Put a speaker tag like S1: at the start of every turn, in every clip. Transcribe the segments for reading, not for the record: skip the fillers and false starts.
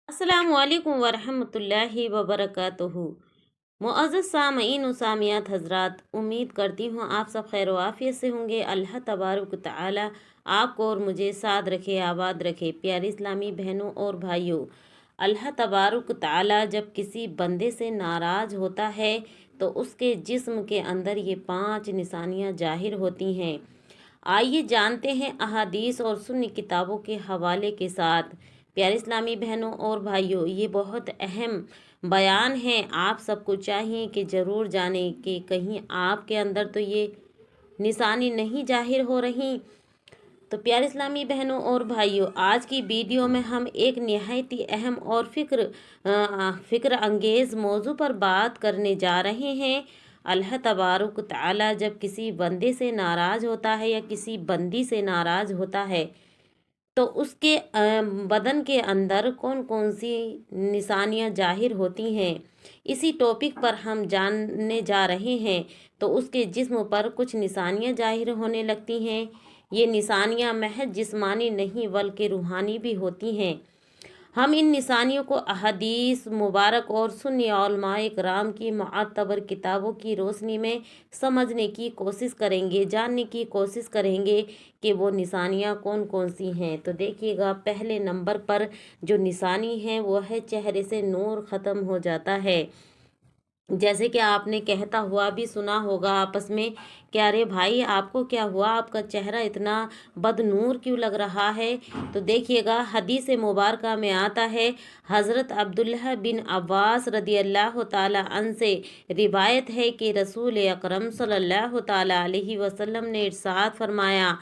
S1: अस्सलामु अलैकुम वरहमतुल्लाहि वबरकातुहू। मुअज़्ज़ज़ सामईन व सामियात हज़रात, उम्मीद करती हूँ आप सब खैर व आफियत से होंगे। अल्लाह तबारक व तआला आपको और मुझे साथ रखे, आबाद रखे। प्यारी इस्लामी बहनों और भाइयों, अल्लाह तबारक व तआला जब किसी बंदे से नाराज़ होता है तो उसके जिस्म के अंदर ये 5 निशानियाँ ज़ाहिर होती हैं। आइए जानते हैं अहादीस और सुन्नी किताबों के हवाले के साथ। प्यारे इस्लामी बहनों और भाइयों, ये बहुत अहम बयान है। आप सबको चाहिए कि ज़रूर जानें कि कहीं आपके अंदर तो ये निशानी नहीं जाहिर हो रही। तो प्यारे इस्लामी बहनों और भाइयों, आज की वीडियो में हम एक निहायत ही अहम और फ़िक्र अंगेज़ मौजू पर बात करने जा रहे हैं। अल्लाह तबारक तआला जब किसी बंदे से नाराज़ होता है या किसी बंदी से नाराज़ होता है तो उसके बदन के अंदर कौन कौन सी निशानियां जाहिर होती हैं, इसी टॉपिक पर हम जानने जा रहे हैं। तो उसके जिस्म पर कुछ निशानियां जाहिर होने लगती हैं। ये निशानियां महज जिस्मानी नहीं बल्कि रूहानी भी होती हैं। हम इन निशानियों को अहदीस मुबारक और सुन्नी उलमाए कराम की मुअत्तबर किताबों की रोशनी में समझने की कोशिश करेंगे, जानने की कोशिश करेंगे कि वो निशानियाँ कौन कौन सी हैं। तो देखिएगा, पहले नंबर पर जो निशानी है वो है चेहरे से नूर ख़त्म हो जाता है। जैसे कि आपने कहता हुआ भी सुना होगा आपस में कि अरे भाई, आपको क्या हुआ, आपका चेहरा इतना बदनूर क्यों लग रहा है। तो देखिएगा, हदीस मुबारका में आता है, हज़रत अब्दुल्लाह बिन अब्बास रदी अल्लाह ताला अन से रिवायत है कि रसूल अकरम सल्लल्लाहु ताला अलैहि वसल्लम ने इरशाद फरमाया,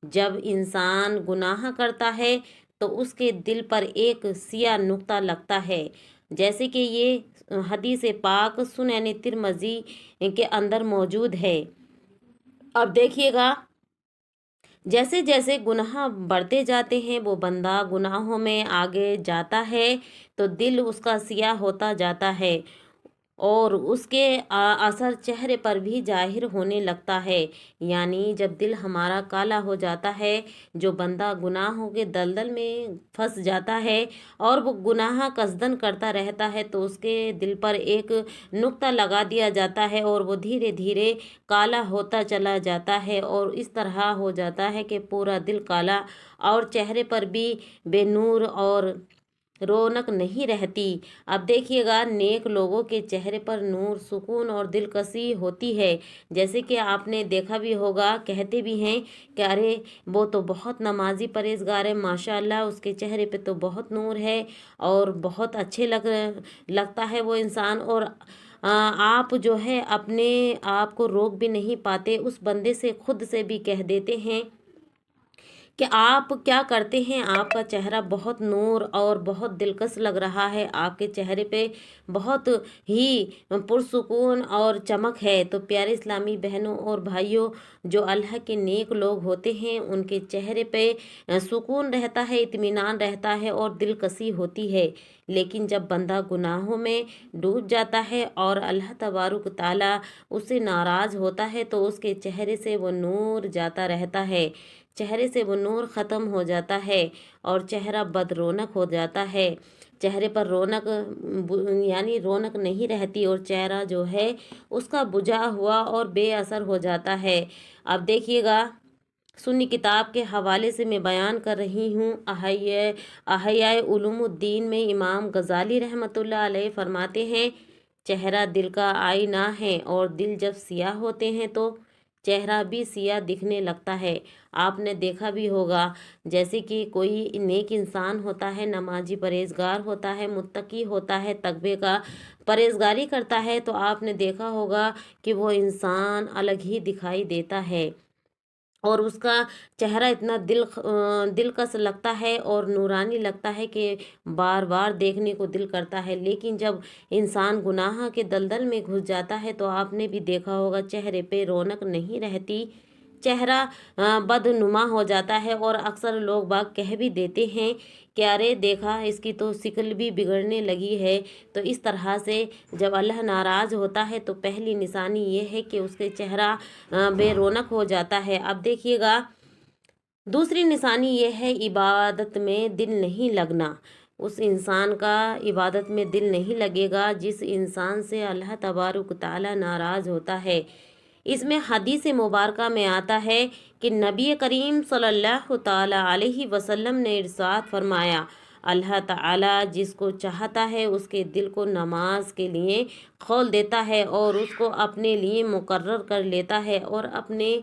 S1: जब इंसान गुनाह करता है तो उसके दिल पर एक सिया नुक्ता लगता है। जैसे कि ये हदीस पाक सुनन तिरमिज़ी के अंदर मौजूद है। अब देखिएगा, जैसे जैसे गुनाह बढ़ते जाते हैं, वो बंदा गुनाहों में आगे जाता है तो दिल उसका सिया होता जाता है और उसके असर चेहरे पर भी जाहिर होने लगता है। यानी जब दिल हमारा काला हो जाता है, जो बंदा गुनाहों के दलदल में फंस जाता है और वो गुनाह कसदन करता रहता है, तो उसके दिल पर एक नुक्ता लगा दिया जाता है और वो धीरे धीरे काला होता चला जाता है और इस तरह हो जाता है कि पूरा दिल काला और चेहरे पर भी बेनूर और रौनक नहीं रहती। अब देखिएगा, नेक लोगों के चेहरे पर नूर, सुकून और दिलकशी होती है। जैसे कि आपने देखा भी होगा, कहते भी हैं कि अरे वो तो बहुत नमाजी परहेजगार है, माशाअल्लाह उसके चेहरे पे तो बहुत नूर है और बहुत अच्छे लगता है वो इंसान। और आप जो है अपने आप को रोक भी नहीं पाते, उस बंदे से खुद से भी कह देते हैं कि आप क्या करते हैं, आपका चेहरा बहुत नूर और बहुत दिलकश लग रहा है, आपके चेहरे पे बहुत ही पुरसुकून और चमक है। तो प्यारे इस्लामी बहनों और भाइयों, जो अल्लाह के नेक लोग होते हैं उनके चेहरे पे सुकून रहता है, इत्मीनान रहता है और दिलकशी होती है। लेकिन जब बंदा गुनाहों में डूब जाता है और अल्लाह तबारक ताला उससे नाराज़ होता है तो उसके चेहरे से वो नूर जाता रहता है, चेहरे से वो नूर ख़त्म हो जाता है और चेहरा बदरौनक हो जाता है। चेहरे पर यानी रौनक नहीं रहती और चेहरा जो है उसका बुझा हुआ और बेअसर हो जाता है। अब देखिएगा, सुन्नी किताब के हवाले से मैं बयान कर रही हूँ। अहया उलूमुद्दीन में इमाम गज़ाली रहमतुल्लाह अलैह फरमाते हैं, चेहरा दिल का आईना है और दिल जब सियाह होते हैं तो चेहरा भी सिया दिखने लगता है। आपने देखा भी होगा, जैसे कि कोई नेक इंसान होता है, नमाजी परहेजगार होता है, मुत्तकी होता है, तकवे का परहेजगारी करता है, तो आपने देखा होगा कि वो इंसान अलग ही दिखाई देता है और उसका चेहरा इतना दिलकश लगता है और नूरानी लगता है कि बार बार देखने को दिल करता है। लेकिन जब इंसान गुनाह के दलदल में घुस जाता है तो आपने भी देखा होगा, चेहरे पे रौनक नहीं रहती, चेहरा बदनुमा हो जाता है और अक्सर लोग बाग कह भी देते हैं कि अरे देखा, इसकी तो शिक्ल भी बिगड़ने लगी है। तो इस तरह से जब अल्लाह नाराज़ होता है तो पहली निशानी ये है कि उसके चेहरा बेरौनक हो जाता है। अब देखिएगा, दूसरी निशानी ये है इबादत में दिल नहीं लगना। उस इंसान का इबादत में दिल नहीं लगेगा जिस इंसान से अल्लाह तबारक ताला नाराज़ होता है। इसमें हदीस मुबारका में आता है कि नबी करीम सल्लल्लाहु ताला अलैहि वसल्लम ने इरशाद फरमाया, अल्लाह ताला जिसको चाहता है उसके दिल को नमाज के लिए खोल देता है और उसको अपने लिए मुकर्रर कर लेता है और अपने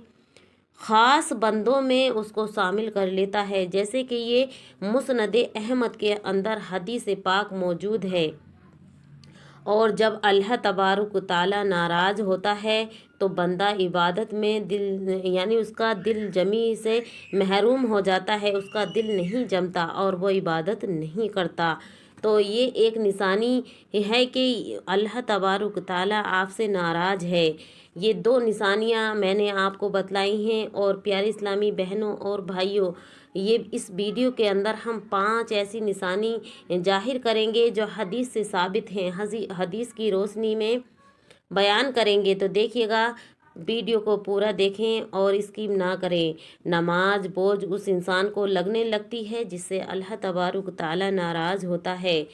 S1: ख़ास बंदों में उसको शामिल कर लेता है। जैसे कि ये मुस्नद अहमद के अंदर हदीस पाक मौजूद है। और जब अल्लाह तबारक ताला नाराज़ होता है तो बंदा इबादत में दिल यानी उसका दिल जमी से महरूम हो जाता है, उसका दिल नहीं जमता और वो इबादत नहीं करता। तो ये एक निशानी है कि अल्लाह तबारक ताला आपसे नाराज़ है। ये दो निशानियाँ मैंने आपको बतलाई हैं। और प्यारे इस्लामी बहनों और भाइयों, ये इस वीडियो के अंदर हम 5 ऐसी निशानी जाहिर करेंगे जो हदीस से साबित हैं, हदीस की रोशनी में बयान करेंगे। तो देखिएगा, वीडियो को पूरा देखें और स्किप ना करें। नमाज बोझ उस इंसान को लगने लगती है जिससे अल्लाह तबारक ताला नाराज़ होता है।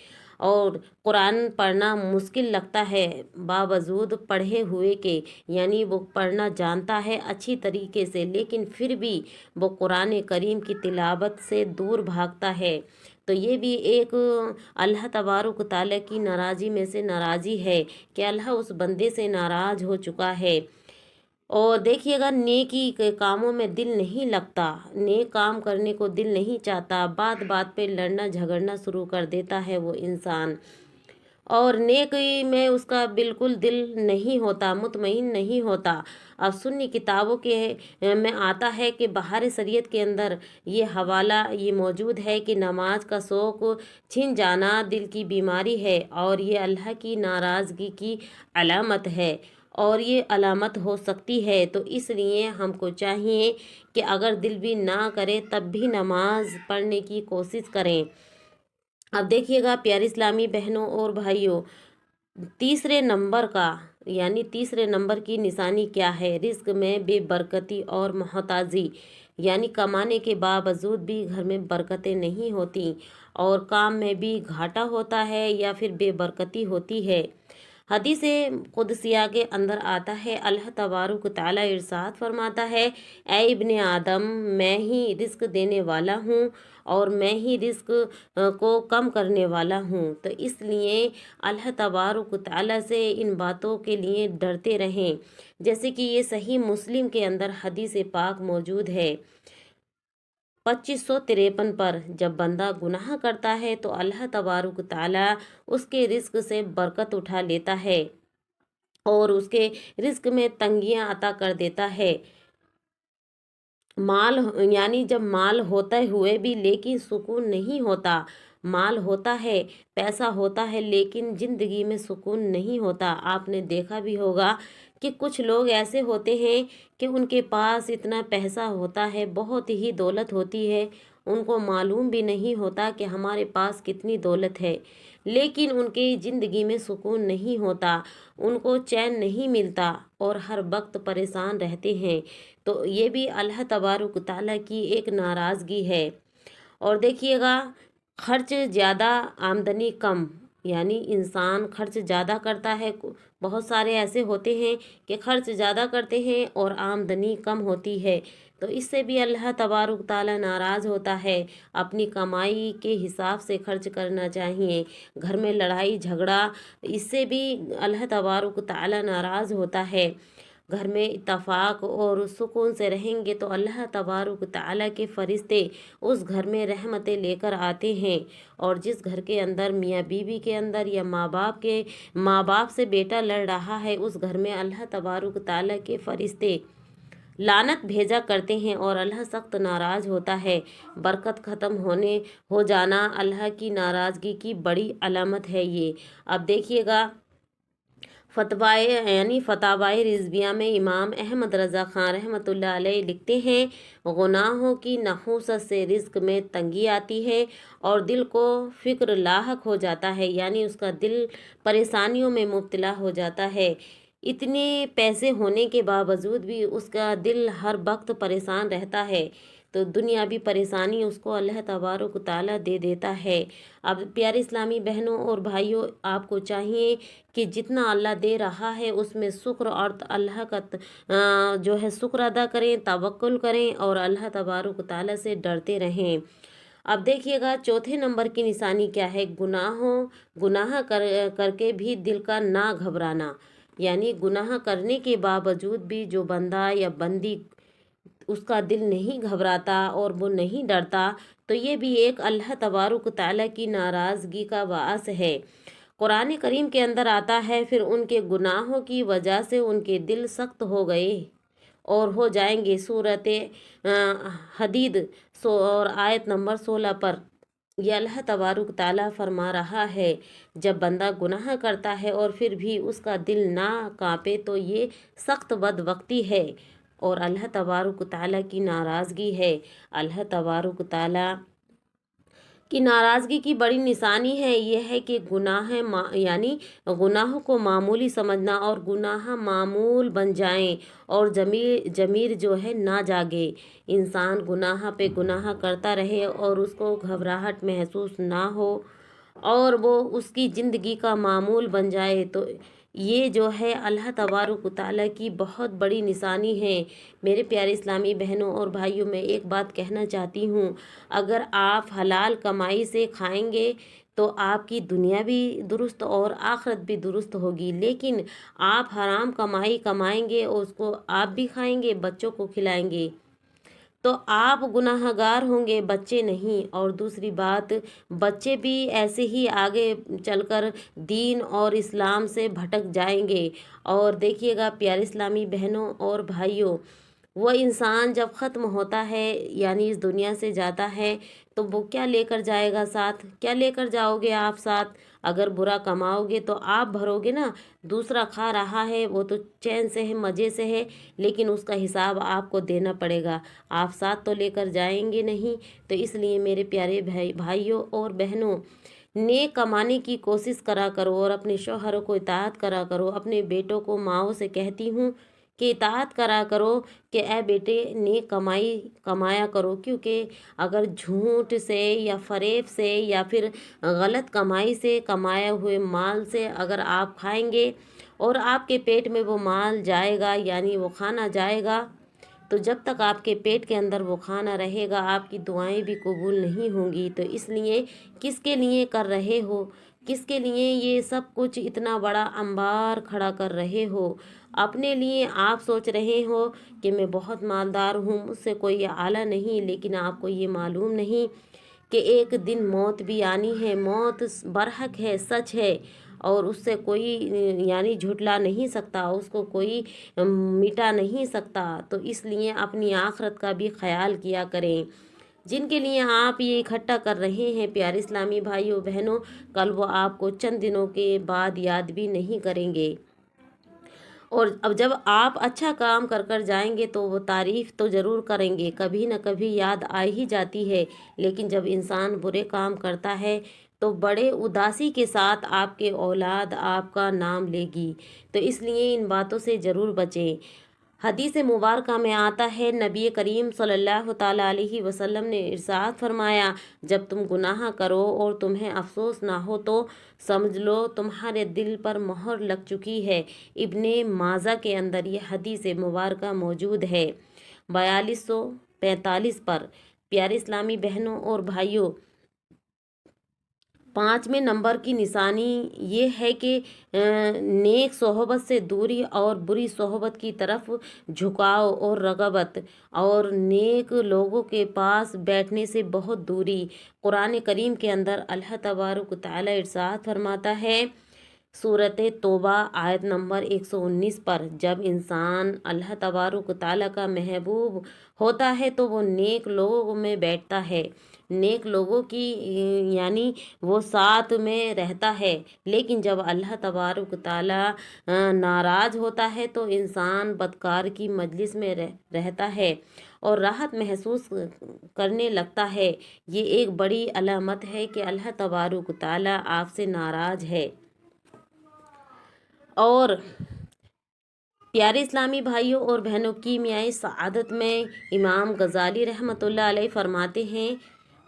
S1: और कुरान पढ़ना मुश्किल लगता है बावजूद पढ़े हुए के, यानी वो पढ़ना जानता है अच्छी तरीके से, लेकिन फिर भी वो कुरान करीम की तिलावत से दूर भागता है। तो ये भी एक अल्लाह तबारक ताला की नाराज़ी में से नाराज़ी है कि अल्लाह उस बंदे से नाराज़ हो चुका है। और देखिएगा, नेकी के कामों में दिल नहीं लगता, नेक काम करने को दिल नहीं चाहता, बात बात पे लड़ना झगड़ना शुरू कर देता है वो इंसान। और नेकी में उसका बिल्कुल दिल नहीं होता, मुतमईन नहीं होता। अब सुन्नी किताबों के में आता है कि बहार शरीयत के अंदर ये हवाला ये मौजूद है कि नमाज का शौक़ छिन जाना दिल की बीमारी है और ये अल्लाह की नाराज़गी की अलामत है और ये अलामत हो सकती है। तो इसलिए हमको चाहिए कि अगर दिल भी ना करे तब भी नमाज पढ़ने की कोशिश करें। अब देखिएगा प्यारे इस्लामी बहनों और भाइयों, तीसरे नंबर की निशानी क्या है? रिस्क में बेबरकती और मोहताजी, यानी कमाने के बावजूद भी घर में बरकतें नहीं होती और काम में भी घाटा होता है या फिर बेबरकती होती है। हदीस कुदसिया के अंदर आता है, अल्लाह तबारक ताला इरशाद फरमाता है, ए इब्ने आदम, मैं ही रिस्क देने वाला हूँ और मैं ही रिस्क को कम करने वाला हूँ। तो इसलिए अल्लाह तबारक ताला से इन बातों के लिए डरते रहें। जैसे कि ये सही मुस्लिम के अंदर हदीस पाक मौजूद है 2553 पर, जब बंदा गुनाह करता है तो अल्लाह तबारक ताला उसके रिस्क से बरकत उठा लेता है और उसके रिस्क में तंगियां अता कर देता है। माल यानी जब माल होते हुए भी लेकिन सुकून नहीं होता, माल होता है, पैसा होता है, लेकिन ज़िंदगी में सुकून नहीं होता। आपने देखा भी होगा कि कुछ लोग ऐसे होते हैं कि उनके पास इतना पैसा होता है, बहुत ही दौलत होती है, उनको मालूम भी नहीं होता कि हमारे पास कितनी दौलत है, लेकिन उनकी ज़िंदगी में सुकून नहीं होता, उनको चैन नहीं मिलता और हर वक्त परेशान रहते हैं। तो ये भी अल्लाह तबारक ताला की एक नाराज़गी है। और देखिएगा, खर्च ज़्यादा आमदनी कम, यानी इंसान खर्च ज़्यादा करता है। बहुत सारे ऐसे होते हैं कि खर्च ज़्यादा करते हैं और आमदनी कम होती है, तो इससे भी अल्लाह तबारक ताला नाराज़ होता है। अपनी कमाई के हिसाब से खर्च करना चाहिए। घर में लड़ाई झगड़ा, इससे भी अल्लाह तबारक ताला नाराज़ होता है। घर में इत्तफाक और सुकून से रहेंगे तो अल्लाह तबारक ताला के फरिश्ते उस घर में रहमतें लेकर आते हैं। और जिस घर के अंदर मियाँ बीवी के अंदर या माँ बाप से बेटा लड़ रहा है, उस घर में अल्लाह तबारक ताला के फरिश्ते लानत भेजा करते हैं और अल्लाह सख्त नाराज़ होता है। बरकत ख़त्म हो जाना अल्लाह की नाराज़गी की बड़ी अलामत है ये। अब देखिएगा, फतवाए रिजविया में इमाम अहमद रज़ा ख़ान रहमतुल्लाह अलैह लिखते हैं, गुनाहों की नहूसत से रिज़्क में तंगी आती है और दिल को फ़िक्र लाहक हो जाता है, यानी उसका दिल परेशानियों में मुब्तला हो जाता है। इतने पैसे होने के बावजूद भी उसका दिल हर वक्त परेशान रहता है। तो दुनियावी परेशानी उसको अल्लाह तबारक व तआला दे देता है। अब प्यारे इस्लामी बहनों और भाइयों, आपको चाहिए कि जितना अल्लाह दे रहा है उसमें शुक्र और अल्लाह का जो है शुक्र अदा करें, तवक्कुल करें और अल्लाह तबारक व तआला से डरते रहें। अब देखिएगा चौथे नंबर की निशानी क्या है। गुनाह करके भी दिल का ना घबराना, यानी गुनाह करने के बावजूद भी जो बंदा या बंदी उसका दिल नहीं घबराता और वो नहीं डरता, तो ये भी एक अल्लाह तबारक व तआला की नाराज़गी का बाअस है। कुरान करीम के अंदर आता है, फिर उनके गुनाहों की वजह से उनके दिल सख्त हो गए और हो जाएंगे। सूरत हदीद और आयत नंबर 16 पर यह अल्लाह तबारक ताला फरमा रहा है, जब बंदा गुनाह करता है और फिर भी उसका दिल ना कांपे तो ये सख्त बदबख्ती है और अल्लाह तबारक ताला की नाराज़गी है। अल्लाह तबारक ताला की नाराज़गी की बड़ी निशानी है यह है कि यानी गुनाहों को मामूली समझना और गुनाह मामूल बन जाएं और ज़मीर जो है ना जागे। इंसान गुनाह पे गुनाह करता रहे और उसको घबराहट महसूस ना हो और वो उसकी ज़िंदगी का मामूल बन जाए, तो ये जो है अल्लाह तबारक व तआला की बहुत बड़ी निशानी है। मेरे प्यारे इस्लामी बहनों और भाइयों, मैं एक बात कहना चाहती हूँ, अगर आप हलाल कमाई से खाएंगे तो आपकी दुनिया भी दुरुस्त और आखिरत भी दुरुस्त होगी। लेकिन आप हराम कमाई कमाएंगे और उसको आप भी खाएंगे, बच्चों को खिलाएंगे, तो आप गुनाहगार होंगे, बच्चे नहीं। और दूसरी बात, बच्चे भी ऐसे ही आगे चलकर दीन और इस्लाम से भटक जाएंगे। और देखिएगा प्यारे इस्लामी बहनों और भाइयों, वो इंसान जब ख़त्म होता है यानी इस दुनिया से जाता है, तो वो क्या लेकर जाएगा साथ? क्या लेकर जाओगे आप साथ? अगर बुरा कमाओगे तो आप भरोगे ना, दूसरा खा रहा है वो तो चैन से है, मज़े से है, लेकिन उसका हिसाब आपको देना पड़ेगा, आप साथ तो लेकर जाएंगे नहीं। तो इसलिए मेरे प्यारे भाइयों और बहनों, नेक कमाने की कोशिश करा करो और अपने शौहरों को इताअत करा करो। अपने बेटों को, माओ से कहती हूँ कि इताअत करा करो कि ए बेटे नेक कमाई कमाया करो, क्योंकि अगर झूठ से या फरेब से या फिर गलत कमाई से कमाए हुए माल से अगर आप खाएंगे और आपके पेट में वो माल जाएगा यानी वो खाना जाएगा, तो जब तक आपके पेट के अंदर वो खाना रहेगा आपकी दुआएं भी कबूल नहीं होंगी। तो इसलिए किसके लिए कर रहे हो, किसके लिए ये सब कुछ इतना बड़ा अंबार खड़ा कर रहे हो? अपने लिए आप सोच रहे हो कि मैं बहुत मालदार हूँ, मुझसे कोई आला नहीं, लेकिन आपको ये मालूम नहीं कि एक दिन मौत भी आनी है। मौत बरहक है, सच है और उससे कोई यानी झुटला नहीं सकता, उसको कोई मिटा नहीं सकता। तो इसलिए अपनी आखिरत का भी ख्याल किया करें। जिनके लिए आप ये इकट्ठा कर रहे हैं प्यारे इस्लामी भाइयों बहनों, कल वो आपको चंद दिनों के बाद याद भी नहीं करेंगे। और अब जब आप अच्छा काम कर कर जाएंगे तो वो तारीफ़ तो ज़रूर करेंगे, कभी न कभी याद आ ही जाती है। लेकिन जब इंसान बुरे काम करता है तो बड़े उदासी के साथ आपके औलाद आपका नाम लेगी। तो इसलिए इन बातों से ज़रूर बचें। हदीस मुबारका में आता है, नबी करीम सल्लल्लाहु ताला अलैहि वसल्लम ने इरशाद फरमाया, जब तुम गुनाह करो और तुम्हें अफसोस ना हो तो समझ लो तुम्हारे दिल पर मोहर लग चुकी है। इब्ने माजा के अंदर ये हदीस मुबारका मौजूद है 4245 पर। प्यारे इस्लामी बहनों और भाइयों, पाँचवें नंबर की निशानी ये है कि नेक सोहबत से दूरी और बुरी सोहबत की तरफ झुकाव और रग़बत और नेक लोगों के पास बैठने से बहुत दूरी। कुरान करीम के अंदर अल्लाह तबारक तआला इरशाद फरमाता है, सूरत तौबा आयत नंबर 119 पर, जब इंसान अल्लाह तबारक तआला का महबूब होता है तो वो नेक लोगों में बैठता है, नेक लोगों की यानी वो साथ में रहता है। लेकिन जब अल्लाह तबारक तआला नाराज़ होता है तो इंसान बदकार की मजलिस में रहता है और राहत महसूस करने लगता है। ये एक बड़ी अलामत है कि अल्लाह तबारक तआला आपसे नाराज़ है। और پیارے اسلامی بھائیوں اور بہنوں، کیمیائے سعادت میں امام غزالی رحمۃ اللہ علیہ فرماتے ہیں،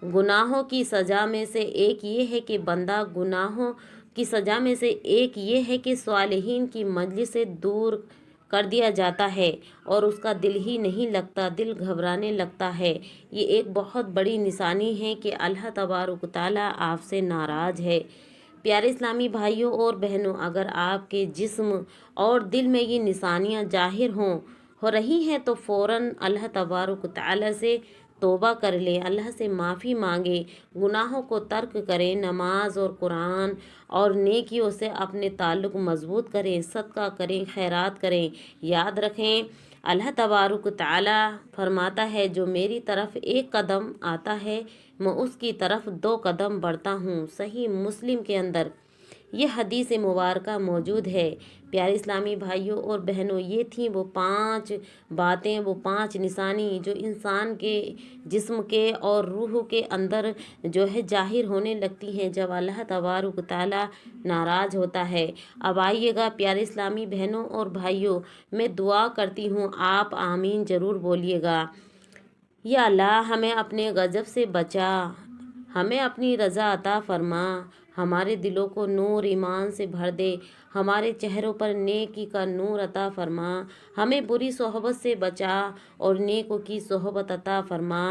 S1: گناہوں کی سزا میں سے ایک یہ ہے کہ صالحین کی مجلس سے دور کر دیا جاتا ہے اور اس کا دل ہی نہیں لگتا، دل گھبرانے لگتا ہے۔ یہ ایک بہت بڑی نشانی ہے کہ اللہ تبارک و تعالیٰ آپ سے ناراض ہے۔ پیارے اسلامی بھائیوں اور بہنوں، اگر آپ کے جسم اور دل میں یہ نشانیاں ظاہر ہو رہی ہیں تو فوراً اللہ تبارک و تعالیٰ سے توبہ کر لیں، اللہ سے معافی مانگیں، گناہوں کو ترک کریں، نماز اور قرآن اور نیکیوں سے اپنے تعلق مضبوط کریں، صدقہ کریں، خیرات کریں۔ یاد رکھیں، اللہ تبارک و تعالیٰ فرماتا ہے، جو میری طرف ایک قدم آتا ہے میں اس کی طرف 2 قدم بڑھتا ہوں۔ صحیح مسلم کے اندر یہ حدیث مبارکہ موجود ہے۔ پیارے اسلامی بھائیوں اور بہنوں، یہ تھیں وہ 5 باتیں، وہ 5 نشانی جو انسان کے جسم کے اور روح کے اندر ظاہر ہونے لگتی ہیں جب اللہ تبارک و تعالیٰ ناراض ہوتا ہے۔ اب آئیے گا پیارے اسلامی بہنوں اور بھائیوں، میں دعا کرتی ہوں، آپ آمین ضرور بولیے گا۔ یا اللہ، ہمیں اپنے غضب سے بچا، ہمیں اپنی رضا عطا فرما، ہمارے دلوں کو نور ایمان سے بھر دے، ہمارے چہروں پر نیکی کا نور عطا فرما، ہمیں بری صحبت سے بچا اور نیکوں کی صحبت عطا فرما۔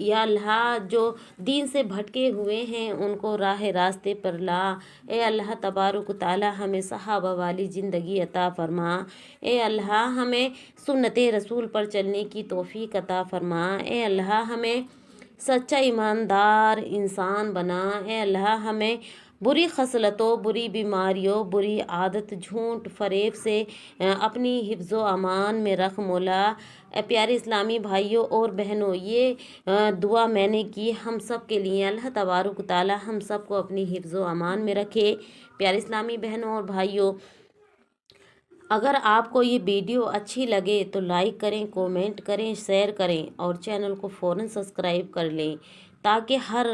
S1: یا اللہ، جو دین سے بھٹکے ہوئے ہیں ان کو راہ راستے پر لا۔ اے اللہ تبارک و تعالیٰ، ہمیں صحابہ والی زندگی عطا فرما۔ اے اللہ، ہمیں سنت رسول پر چلنے کی توفیق عطا فرما۔ اے اللہ، ہمیں سچا ایماندار انسان بنا۔ اے اللہ، ہمیں بری خصلتوں، بری بیماریوں، بری عادت، جھوٹ فریب سے اپنی حفظ و امان میں رکھ مولا۔ اے پیارے اسلامی بھائیوں اور بہنوں، یہ دعا میں نے کی ہم سب کے لیے، اللہ تبارک و تعالیٰ ہم سب کو اپنی حفظ و امان میں رکھے۔ پیارے اسلامی بہنوں اور بھائیوں، اگر آپ کو یہ ویڈیو اچھی لگے تو لائک کریں، کومنٹ کریں، شیئر کریں اور چینل کو فوراً سبسکرائب کر لیں، تاکہ ہر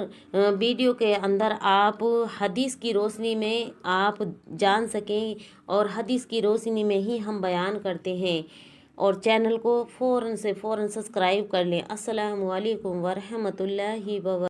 S1: ویڈیو کے اندر آپ حدیث کی روشنی میں آپ جان سکیں، اور حدیث کی روشنی میں ہی ہم بیان کرتے ہیں، اور چینل کو فوراً سبسکرائب کر لیں۔ السلام علیکم ورحمۃ اللہ وبرکاتہ۔